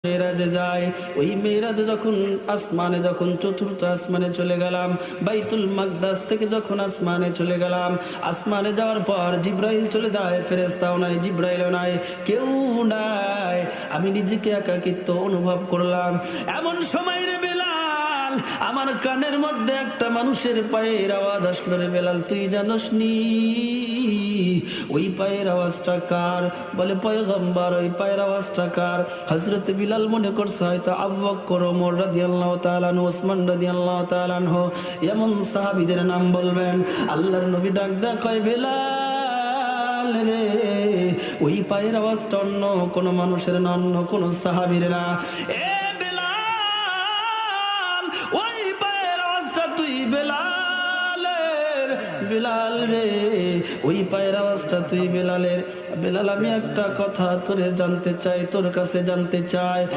মেরাজে যায়। ওই মেরাজে যখন আসমানে, যখন চতুর্থ আসমানে চলে গেলাম, বাইতুল মাকদাস থেকে যখন আসমানে চলে গেলাম, আসমানে যাওয়ার পর জিব্রাইল চলে যায়, ফেরেশতাও নাই, জিব্রাইলও নাই, কেউ নাই। আমি নিজেকে একাকিত্ব অনুভব করলাম। এমন সময় রে বেলাল, আমার কানের মধ্যে একটা মানুষের পায়ের আওয়াজ আসলো। রে বেলাল, তুই জানোস নি ওই পায়ের আওয়াজটা কার? বলে পয়গম্বর, ওই পায়ের আওয়াজটা কার? হযরত বিলাল মনে করছে হয়তো আবু বকর, ওমর রাদিয়াল্লাহু তাআলা আনহু, ওসমান রাদিয়াল্লাহু তাআলা আনহু, এমন সাহাবীদের নাম বলবেন। আল্লাহর নবী ডাক দেয়া কয়, বেলাল রে, ওই পায়ের আওয়াজটা অন্য কোনো মানুষের না, অন্য কোনো সাহাবীর না। এ বেলাল, ওই পায়ের আওয়াজটা তুই বেলালের। বেলাল রে, ওই পায়ের আওয়াজটা তুই বেলালের। বেলাল, আমি একটা কথা তোরে জানতে চাই, তোর কাছে জানতে চাই।